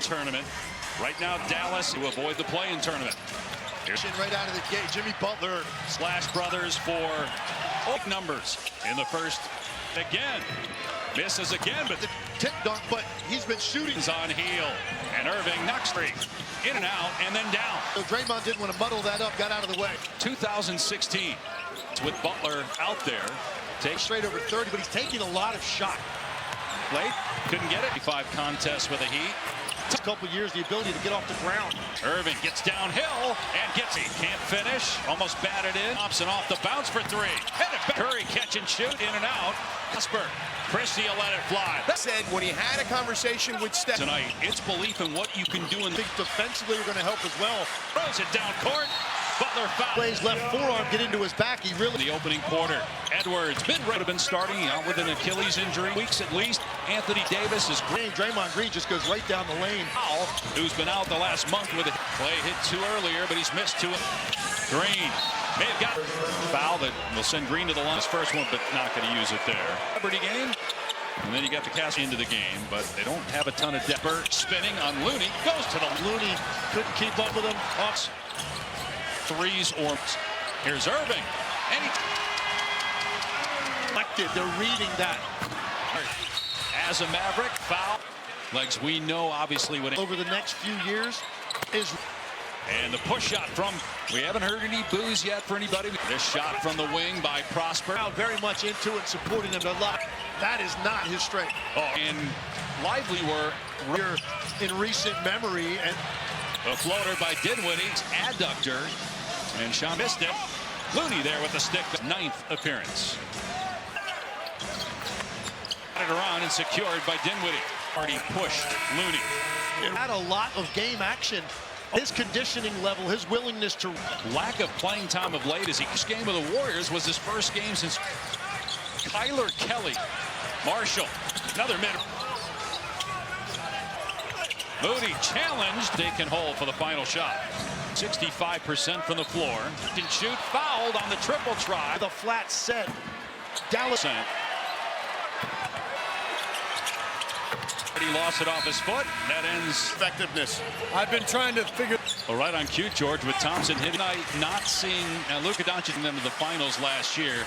tournament. Right now, Dallas to avoid the play-in tournament. Here's right out of the gate, Jimmy Butler. Slash Brothers for numbers in the first. Again, misses again, but the tip dunk, but he's been shooting. On heel, and Irving knocks free. In and out, and then down. So Draymond didn't want to muddle that up, got out of the way. 2016, with Butler out there. Takes straight over 30, but he's taking a lot of shots. Late, couldn't get it. 5 contests with the Heat. A couple years, the ability to get off the ground. Irving gets downhill and gets it. Can't finish. Almost batted in. Thompson off the bounce for 3. Curry catch and shoot. In and out. Casper. Christie will let it fly. That said, when he had a conversation with Steph tonight, it's belief in what you can do. I think defensively we're going to help as well. Throws it down court. Butler foul. Plays left forearm, get into his back. He really. The opening quarter. Edwards, mid-range, have been starting out with an Achilles injury. Weeks at least. Anthony Davis is green. Draymond Green just goes right down the lane. Powell, who's been out the last month with it. Play hit 2 earlier, but he's missed 2. Green may have got foul that will send Green to the line. His first one, but not going to use it there. Liberty game. And then you got the cast into the game, but they don't have a ton of depth. Burt spinning on Looney. Goes to the Looney. Couldn't keep up with him. Hawks. Threes or here's Irving. And he they're reading that. As a Maverick, foul. Legs we know obviously what over the next few years is. And the push shot from, we haven't heard any boos yet for anybody. This shot from the wing by Prosper. Now very much into it, supporting him a lot. That is not his strength. Oh, and Lively were here in recent memory. And a floater by Dinwiddie's adductor. And Sean missed it. Looney there with the stick. 9th appearance. Got it around and secured by Dinwiddie. Already pushed Looney. Had a lot of game action. His conditioning level, his willingness to. Lack of playing time of late as his game of the Warriors was his first game since Kyler Kelly. Marshall, another mid. Moody challenged. They can hold for the final shot. 65% from the floor. Can shoot, fouled on the triple try. The flat set. Dallas. He lost it off his foot. That ends effectiveness. I've been trying to figure. Well, right on cue, George, with Thompson hitting. Not seeing Luka Doncic in them to the finals last year.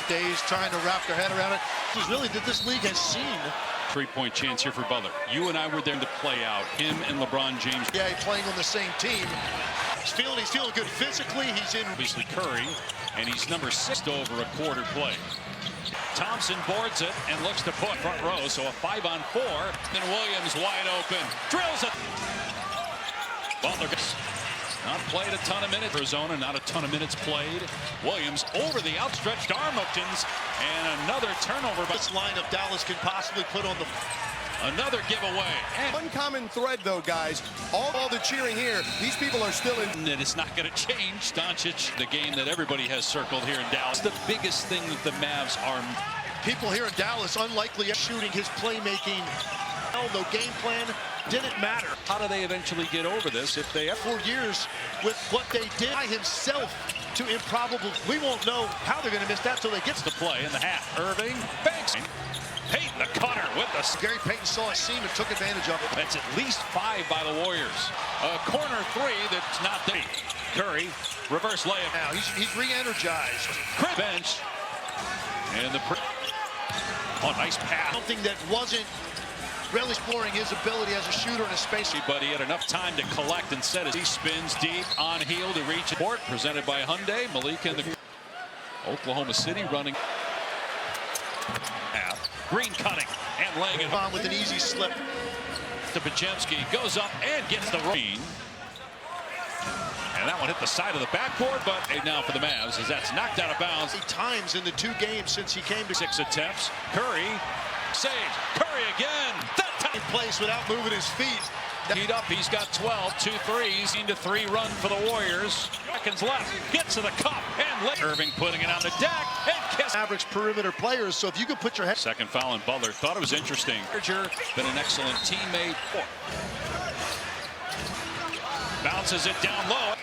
Days trying to wrap their head around it. This is really that this league has seen. 3-point chance here for Butler. You and I were there to play out. Him and LeBron James. Yeah, he's playing on the same team. He's feeling good physically. He's in. Obviously Curry, and he's number 6 over a quarter play. Thompson boards it and looks to put front row, so a 5-on-4. Then Williams wide open, drills it. Butler gets not played a ton of minutes. Arizona, not a ton of minutes played. Williams over the outstretched arm of Tins, and another turnover. This line of Dallas could possibly put on the. Another giveaway. And one common thread, though, guys. All the cheering here, these people are still in. And it's not going to change. Doncic, the game that everybody has circled here in Dallas. The biggest thing that the Mavs are. People here in Dallas, unlikely shooting his playmaking. No game plan, didn't matter. How do they eventually get over this if they have 4 years with what they did by himself to improbable? We won't know how they're going to miss that till they get to play in the half. Irving banks. Payton the cutter with the. Gary Payton saw a seam and took advantage of it. That's at least 5 by the Warriors. A corner 3 that's not there. Curry, reverse layup. Now he's re-energized. Bench. And the nice pass. Something that wasn't really exploring his ability as a shooter in a space. But he had enough time to collect and set it. He spins deep on heel to reach it. Court presented by Hyundai. Malik in the Oklahoma City running. Green cutting and laying it on with an easy slip. To Pajemski, goes up and gets the green. And that one hit the side of the backboard, but now for the Mavs as that's knocked out of bounds. 8 times in the 2 games since he came to 6 attempts. Curry saves. Curry again. That time in place without moving his feet. Heat up. He's got 12. 2 threes. Into 3 run for the Warriors. Seconds left. Gets to the cup and let Irving putting it on the deck and kiss. Mavericks perimeter players. So if you could put your head. Second foul and Butler thought it was interesting. Been an excellent teammate. Bounces it down low.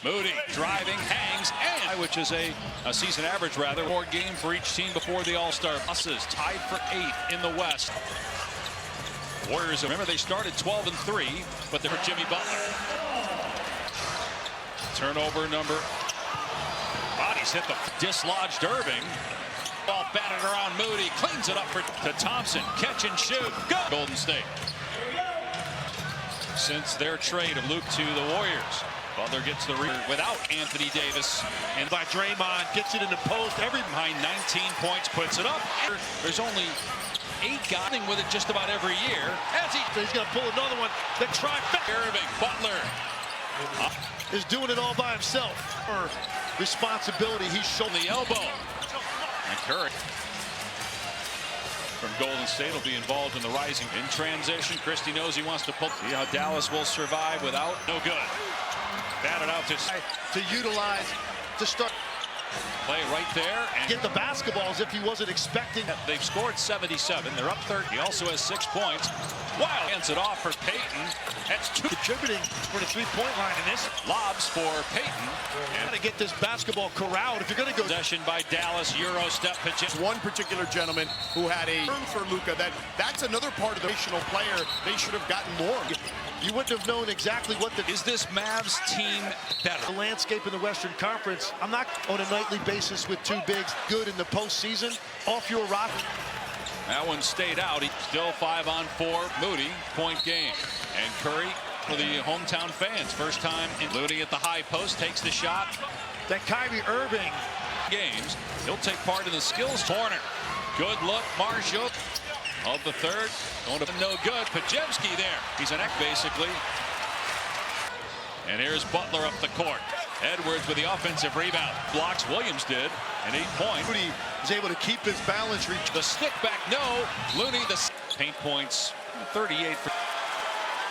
Moody driving, hangs, and which is a season average rather. More game for each team before the All-Star. Buses tied for 8th in the West. Warriors, remember they started 12-3, but they're Jimmy Butler. Turnover number. Bodies hit the dislodged Irving. Ball batted around Moody, cleans it up to Thompson. Catch and shoot. Go! Golden State. Since their trade of Luke to the Warriors, Butler gets the rear without Anthony Davis. And by Draymond, gets it in the post. Every behind 19 points, puts it up. There's only 8 guys with it just about every year. As he's going to pull another one. The trifecta. Irving, Butler is doing it all by himself. For responsibility, he's shown the elbow. And Curry from Golden State will be involved in the rising in transition. Christie knows he wants to pull. See how Dallas will survive without. No good. Batted out to utilize to start. Play right there and get the basketball as if he wasn't expecting. They've scored 77. They're up 30. He also has 6 points. Wild hands it off for Payton. That's 2. Contributing for the three-point line in this. Lobs for Payton. And to get this basketball corralled if you're going to go. Possession by Dallas. Euro step. One particular gentleman who had a turn for Luka. That's another part of the national player. They should have gotten more. You wouldn't have known exactly what the. Is this Mavs team better? The landscape in the Western Conference. I'm not on a nightly basis with 2 bigs. Good in the postseason. Off your rock. That one stayed out. He's still 5-on-4. Moody, point game. And Curry for the hometown fans. First time in Moody at the high post. Takes the shot. That Kyrie Irving. Games. He'll take part in the skills corner. Good look. Marshall. Of the third, going to no good. Pajemski there. He's an X basically. And here's Butler up the court. Edwards with the offensive rebound. Blocks Williams did. An 8-point. Looney is able to keep his balance. Reach the stick back. No. Looney the paint points. 38 for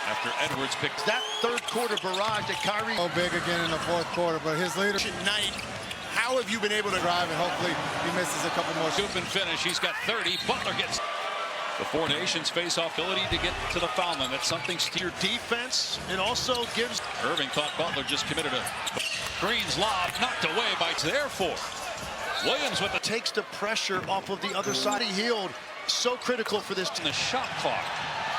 after Edwards picks that third quarter barrage that Kyrie. So big again in the fourth quarter, but his leadership night. How have you been able to drive and hopefully he misses a couple more. Scoop and finish. He's got 30. Butler gets. The 4 nations face off ability to get to the foul line. That's something steer defense and also gives. Irving thought Butler just committed a Green's lob knocked away by therefore. Williams with the takes the pressure off of the other side. He healed. So critical for this. In the shot clock.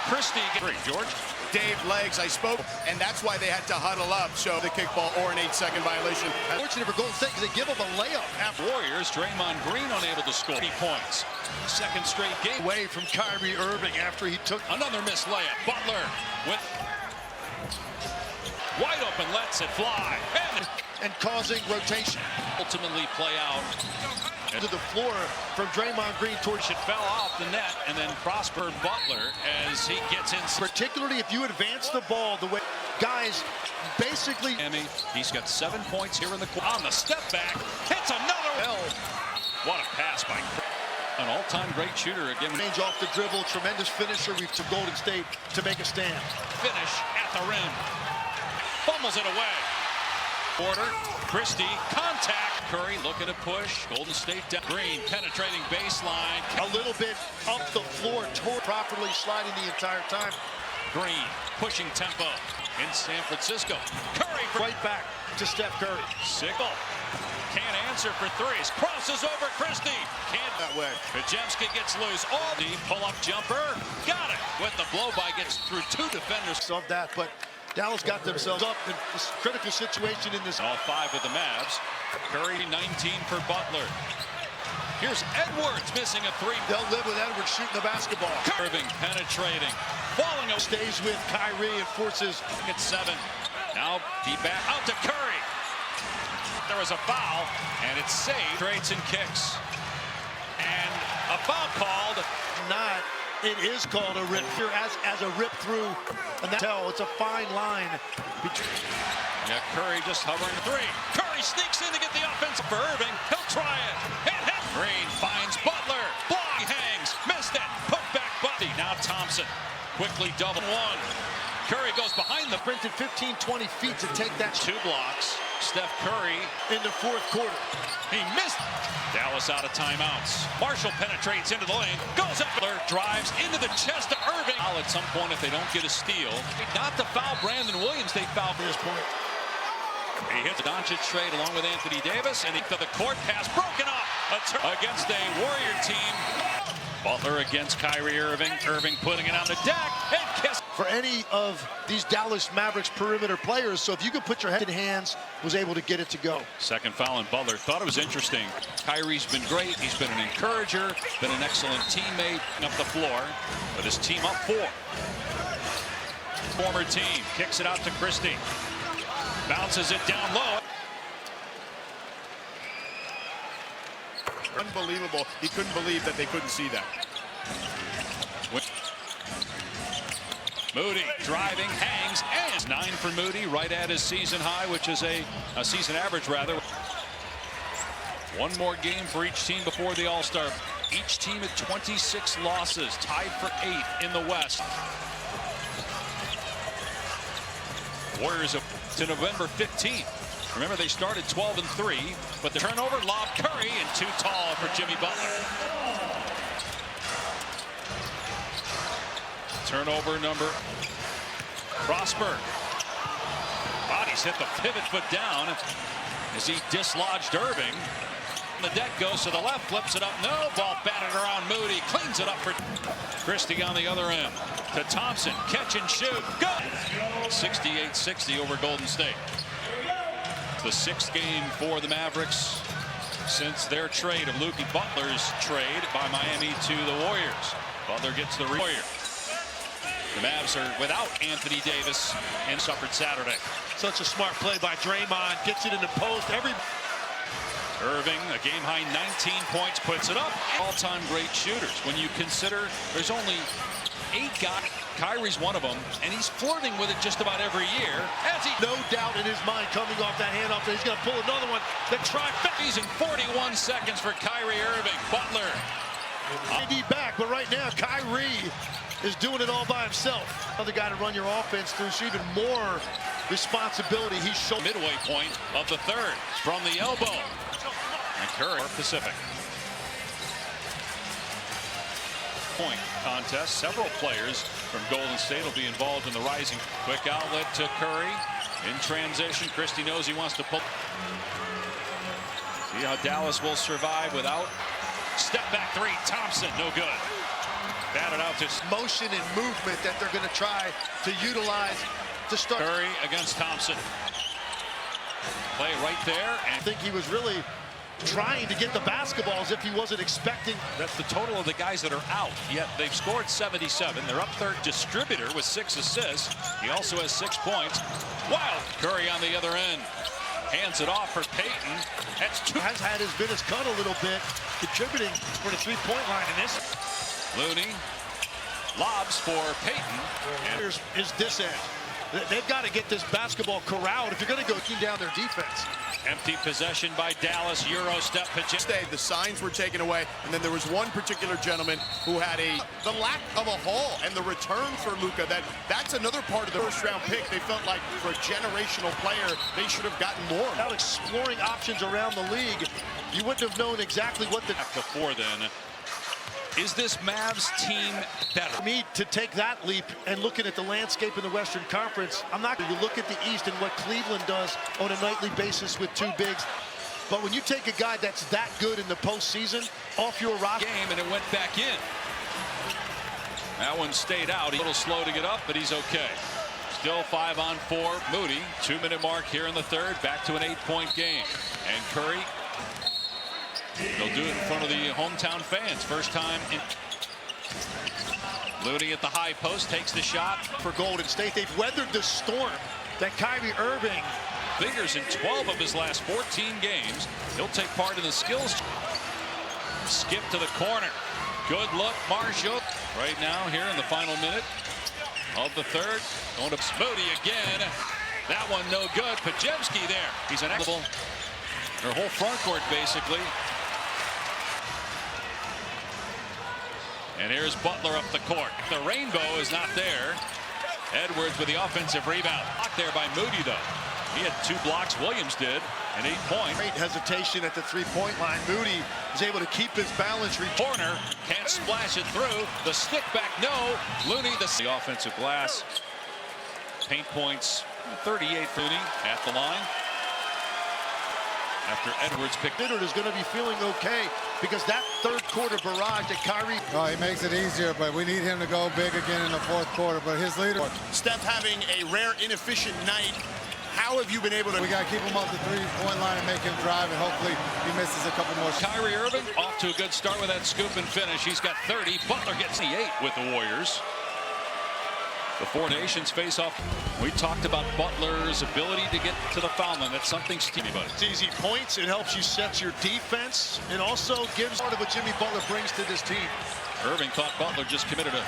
Christie George. Dave legs, I spoke, and that's why they had to huddle up. So the kickball or an 8-second violation. Fortunate for Golden State because they give him a layup. Warriors, Draymond Green unable to score 30 points. Second straight game. Away from Kyrie Irving after he took another missed layup. Butler with wide open, lets it fly. And causing rotation. Ultimately play out. To the floor from Draymond Green towards it fell off the net and then Prosper Butler as he gets in. Particularly if you advance the ball the way guys basically. He's got 7 points here in the on the step back. Hits another. What a pass by an all-time great shooter again. Range off the dribble, tremendous finisher to Golden State to make a stand. Finish at the rim. Fumbles it away. Porter, Christie, contact. Curry looking to push. Golden State down. Green penetrating baseline. A little bit up the floor, properly sliding the entire time. Green pushing tempo in San Francisco. Curry right back to Steph Curry. Sickle can't answer for threes. Crosses over Christie. Can't that way. Pajemski gets loose. All the pull-up jumper. Got it. With the blow-by gets through 2 defenders. Of that, but Dallas got themselves up in this critical situation in this. All 5 of the Mavs. Curry 19 for Butler. Here's Edwards missing a 3. They'll live with Edwards shooting the basketball. Irving penetrating. Falling over. Stays with Kyrie and forces. At 7. Now deep back out to Curry. There was a foul and it's saved. Straights and kicks. And a foul called. Not. It is called a rip here as a rip through. And that's it's a fine line between. Yeah, Curry just hovering 3. Curry sneaks in to get the offense for Irving. He'll try it. Green finds Butler. Block. He hangs. Missed it. Put back Buddy. Now Thompson. Quickly double 1. Curry goes behind the printed 15-20 feet to take that. 2 blocks. Steph Curry in the fourth quarter. He missed. Dallas out of timeouts. Marshall penetrates into the lane. Goes up. Drives into the chest of Irving. At some point, if they don't get a steal, not to foul Brandon Williams, they foul at this point. He hits the Doncic trade along with Anthony Davis, and he to the court pass broken up against a Warrior team. Butler against Kyrie Irving. Irving putting it on the deck and kiss. For any of these Dallas Mavericks perimeter players, so if you could put your head in hands, was able to get it to go. Second foul on Butler. Thought it was interesting. Kyrie's been great. He's been an encourager, been an excellent teammate up the floor. But his team up 4. Former team kicks it out to Christie. Bounces it down low. Unbelievable. He couldn't believe that they couldn't see that. Moody driving, hangs, and 9 for Moody, right at his season high, which is a season average, rather. One more game for each team before the All-Star. Each team at 26 losses, tied for 8 in the West. Warriors up to November 15th. Remember, they started 12-3, but the turnover, lob Curry, and too tall for Jimmy Butler. Turnover number. Prosper. Bodies hit the pivot foot down as he dislodged Irving. The deck goes to the left, flips it up. No, ball batted around Moody. Cleans it up for Christie on the other end. To Thompson, catch and shoot. Good! 68-60 over Golden State. The 6th game for the Mavericks since their trade of Luka Butler's trade by Miami to the Warriors. Butler gets the Warrior. The Mavs are without Anthony Davis and suffered Saturday. Such a smart play by Draymond. Gets it in the post. Irving, a game-high 19 points, puts it up. All-time great shooters. When you consider there's only 8 guys, Kyrie's one of them, and he's flirting with it just about every year. As he, no doubt in his mind coming off that handoff that he's going to pull another one. The trifecta. He's in 41 seconds for Kyrie Irving. Butler. AD back, but right now Kyrie is doing it all by himself. Another guy to run your offense through, so even more responsibility. He's showing midway point of the 3rd from the elbow. And Curry, Pacific. Point contest. Several players from Golden State will be involved in the rising. Quick outlet to Curry. In transition, Christie knows he wants to pull. See how Dallas will survive without. Step back 3, Thompson, no good. Batted out to motion and movement that they're going to try to utilize to start. Curry against Thompson. Play right there. And I think he was really trying to get the basketball as if he wasn't expecting. That's the total of the guys that are out. Yet they've scored 77. They're up 3rd distributor with 6 assists. He also has 6 points. Wild Curry on the other end. Hands it off for Payton. That's 2. Has had his business cut a little bit, contributing for the 3-point line in this. Looney lobs for Payton. And here's this end. They've got to get this basketball corralled if you're going to go down their defense. Empty possession by Dallas. Euro step. The signs were taken away, and then there was one particular gentleman who had the lack of a haul and the return for Luka. That's another part of the first-round pick. They felt like for a generational player, they should have gotten more. Without exploring options around the league, you wouldn't have known exactly what the. Before then. Is this Mavs team better? For me to take that leap and looking at the landscape in the Western Conference, I'm not going to look at the East and what Cleveland does on a nightly basis with 2 bigs. But when you take a guy that's that good in the postseason off your roster. Game and it went back in. That one stayed out. A little slow to get up, but he's okay. Still 5 on 4. Moody, 2-minute mark here in the 3rd. Back to an 8-point game. And Curry. They'll do it in front of the hometown fans. First time in. Looney at the high post takes the shot. For Golden State, they've weathered the storm that Kyrie Irving figures in 12 of his last 14 games. He'll take part in the skills. Skip to the corner. Good look, Marshall. Right now here in the final minute of the 3rd. Going to Moody again. That one no good. Pajemski there. He's an excellent. Their whole front court basically. And here's Butler up the court. The rainbow is not there. Edwards with the offensive rebound. Blocked there by Moody, though. He had 2 blocks. Williams did. And 8 points. Great hesitation at the 3-point line. Moody is able to keep his balance. Corner. Can't splash it through. The stick back, no. Looney, the offensive glass. Paint points, 38 for Looney at the line. after Edwards picked it. Leonard is going to be feeling okay because that third quarter barrage that Kyrie. Oh, he makes it easier, but we need him to go big again in the fourth quarter. But his leader. Steph having a rare inefficient night. How have you been able to? We got to keep him off the three-point line and make him drive, and hopefully he misses a couple more shots. Kyrie Irving off to a good start with that scoop and finish. He's got 30. Butler gets the 8 with the Warriors. The four nations face off. We talked about Butler's ability to get to the foul line. That's something anybody. It's easy points. It helps you set your defense. It also gives part of what Jimmy Butler brings to this team. Irving thought Butler just committed a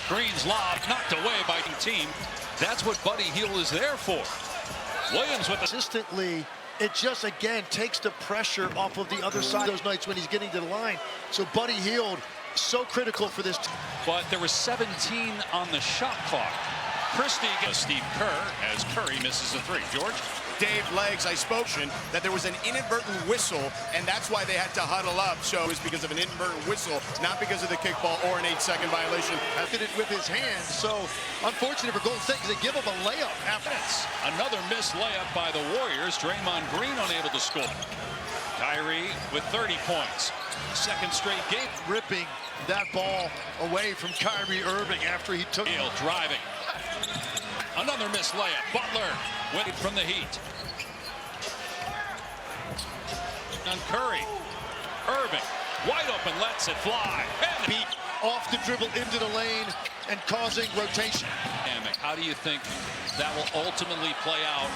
Green's lob knocked away by the team. That's what Buddy Hield is there for. Williams with the consistently. It just again takes the pressure off of the other side those nights when he's getting to the line. So Buddy Hield so critical for this. But there was 17 on the shot clock. Christie gets Steve Kerr as Curry misses a 3. George? Dave Leggs, I spoke that there was an inadvertent whistle, and that's why they had to huddle up. So it was because of an inadvertent whistle, not because of the kickball or an 8-second violation. Did it with his hand. So unfortunate for Golden State because they give him a layup after. Another missed layup by the Warriors. Draymond Green unable to score. Kyrie with 30 points. Second straight game. Ripping that ball away from Kyrie Irving after he took Hield driving. Another missed layup. Butler went from the Heat. On Curry. Irving wide open, lets it fly. And beat off the dribble into the lane and causing rotation. How do you think that will ultimately play out?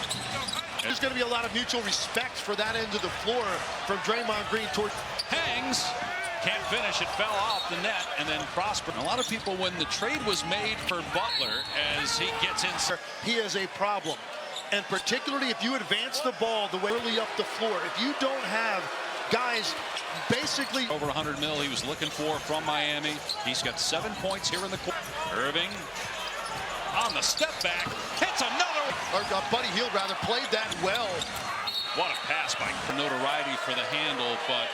There's going to be a lot of mutual respect for that end of the floor from Draymond Green toward. Hangs. Can't finish. It fell off the net and then Prosper. A lot of people, when the trade was made for Butler, as he gets in. He is a problem. And particularly if you advance the ball the way early up the floor, if you don't have guys basically. Over 100 mil he was looking for from Miami. He's got 7 points here in the quarter. Irving on the step back. Hits another. Or Buddy Hield rather played that well. What a pass by notoriety for the handle, but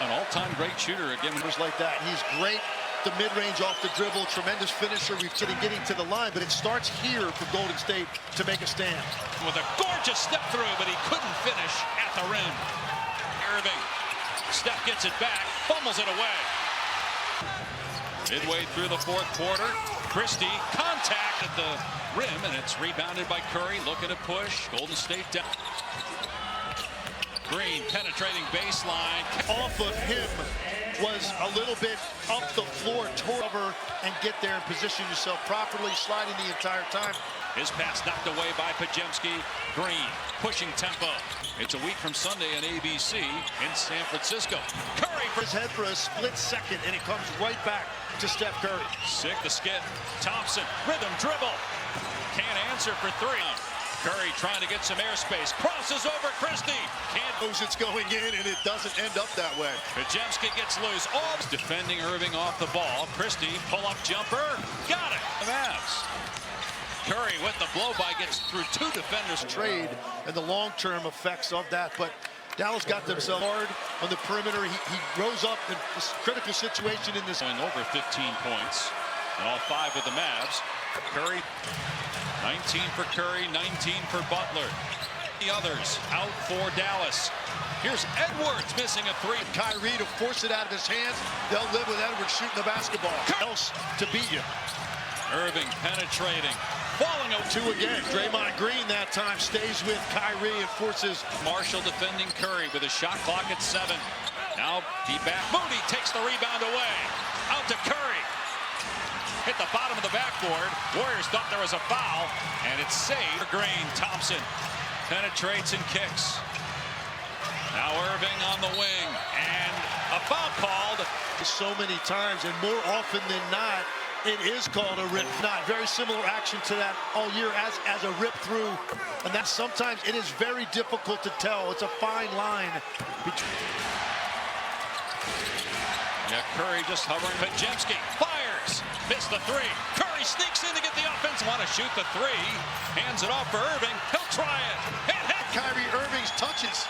an all-time great shooter again. Like that. He's great. The mid-range off the dribble, tremendous finisher. We've seen him getting to the line, but it starts here for Golden State to make a stand. With a gorgeous step through, but he couldn't finish at the rim. Irving, Steph gets it back, fumbles it away. Midway through the fourth quarter, Christie contact at the rim, and it's rebounded by Curry, looking to push. Golden State down. Green penetrating baseline. Off of him was a little bit up the floor, over and get there and position yourself properly, sliding the entire time. His pass knocked away by Pajemski. Green pushing tempo. It's a week from Sunday on ABC in San Francisco. Curry for his head for a split second, and it comes right back to Steph Curry. Sick the skid. Thompson, rhythm dribble. Can't answer for 3. Curry trying to get some airspace. Crosses over Christie. Can't. Knows it's going in, and it doesn't end up that way. Pajemski gets loose. Oh, defending Irving off the ball. Christie, pull-up jumper. Got it. The Mavs. Curry with the blow-by gets through 2 defenders. Trade and the long-term effects of that, but Dallas got themselves hard on the perimeter. He rose up in this critical situation in this. Going over 15 points, and all 5 with the Mavs. Curry, 19 for Curry, 19 for Butler. The others out for Dallas. Here's Edwards missing a 3. Kyrie to force it out of his hands. They'll live with Edwards shooting the basketball. Else to beat you. Irving penetrating. Falling out 2 again. Draymond Green that time stays with Kyrie and forces. Marshall defending Curry with a shot clock at 7. Now deep back. Moody takes the rebound away. Out to Curry. Hit the bottom of the backboard. Warriors thought there was a foul, and it's saved. Green, Thompson penetrates and kicks. Now Irving on the wing, and a foul called. So many times, and more often than not, it is called a rip. Not very similar action to that all year as a rip through, and that sometimes it is very difficult to tell. It's a fine line between. Yeah, Curry just hovering. Pajemski fires, missed the 3. Curry sneaks in to get the offense. Want to shoot the 3, hands it off for Irving. He'll try it. Kyrie Irving's touches.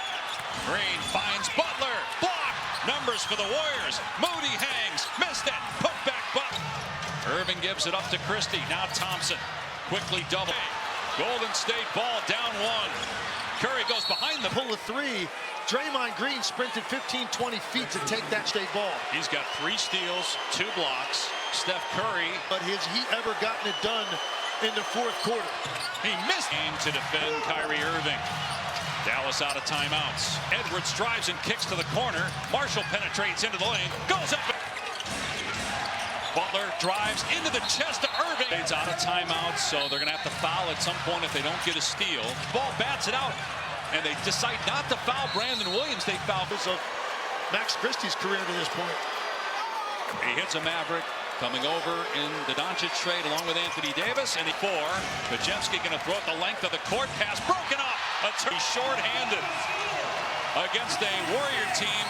Green finds Butler. Block. Numbers for the Warriors. Moody hangs. Missed it. Put back Butler. Irving gives it up to Christie. Now Thompson. Quickly double. Golden State ball down 1. Curry goes behind the pull a three. Draymond Green sprinted 15-20 feet to take that state ball. He's got 3 steals, 2 blocks. Steph Curry. But has he ever gotten it done in the fourth quarter? He missed game to defend Kyrie Irving. Dallas out of timeouts. Edwards drives and kicks to the corner. Marshall penetrates into the lane. Goes up. Butler drives into the chest of Irving. It's out of timeouts, so they're going to have to foul at some point if they don't get a steal. Ball bats it out, and they decide not to foul Brandon Williams. They foul of Max Christie's career to this point. He hits a Maverick coming over in the Doncic trade along with Anthony Davis. And 4. Pajemski going to throw it the length of the court. Pass broken up. He's short-handed against a Warrior team